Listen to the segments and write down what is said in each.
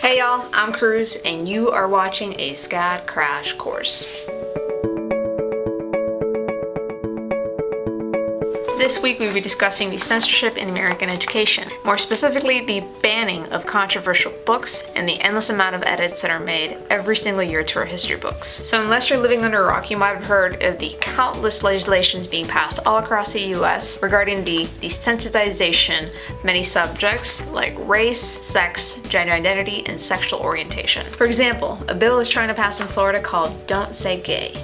Hey y'all, I'm Cruz and you are watching a SCAD Crash Course. This week we'll be discussing the censorship in American education, more specifically the banning of controversial books and the endless amount of edits that are made every single year to our history books. So unless you're living under a rock, you might have heard of the countless legislations being passed all across the US regarding the desensitization of many subjects like race, sex, gender identity, and sexual orientation. For example, a bill is trying to pass in Florida called Don't Say Gay.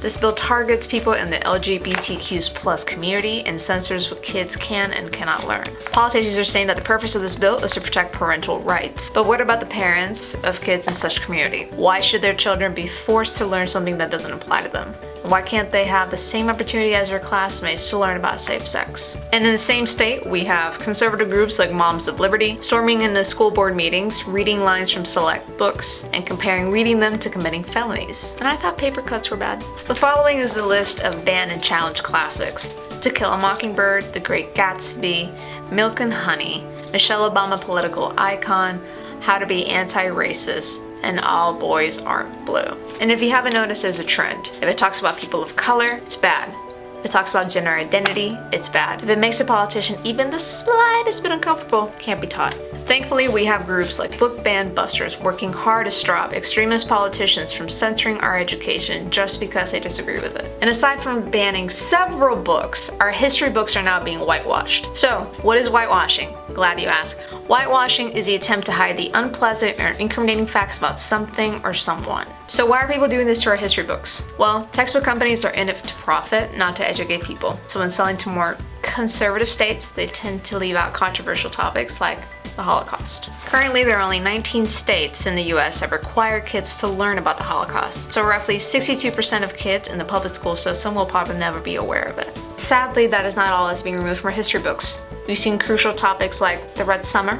This bill targets people in the LGBTQ+ community and censors what kids can and cannot learn. Politicians are saying that the purpose of this bill is to protect parental rights. But what about the parents of kids in such community? Why should their children be forced to learn something that doesn't apply to them? Why can't they have the same opportunity as their classmates to learn about safe sex? And in the same state, we have conservative groups like Moms of Liberty storming into school board meetings, reading lines from select books, and comparing reading them to committing felonies. And I thought paper cuts were bad. The following is a list of banned and challenged classics: To Kill a Mockingbird, The Great Gatsby, Milk and Honey, Michelle Obama Political Icon, How to Be Anti-Racist, and All Boys Aren't Blue. And if you haven't noticed, there's a trend. If it talks about people of color, it's bad. If it talks about gender identity, it's bad. If it makes a politician even the slightest bit uncomfortable, it can't be taught. Thankfully, we have groups like Book Ban Busters working hard to stop extremist politicians from censoring our education just because they disagree with it. And aside from banning several books, our history books are now being whitewashed. So, what is whitewashing? Glad you asked. Whitewashing is the attempt to hide the unpleasant or incriminating facts about something or someone. So why are people doing this to our history books? Well, textbook companies are in it to profit, not to educate people. So when selling to more conservative states, they tend to leave out controversial topics like the Holocaust. Currently, there are only 19 states in the US that require kids to learn about the Holocaust. So roughly 62% of kids in the public school system will probably never be aware of it. Sadly, that is not all that's being removed from our history books. We've seen crucial topics like the Red Summer,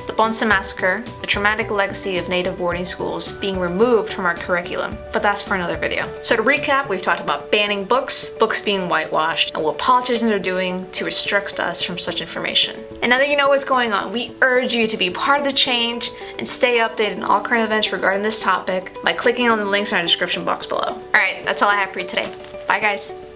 the Ponce Massacre, the traumatic legacy of Native boarding schools being removed from our curriculum, but that's for another video. So to recap, we've talked about banning books, books being whitewashed, and what politicians are doing to restrict us from such information. And now that you know what's going on, we urge you to be part of the change and stay updated on all current events regarding this topic by clicking on the links in our description box below. Alright, that's all I have for you today. Bye guys!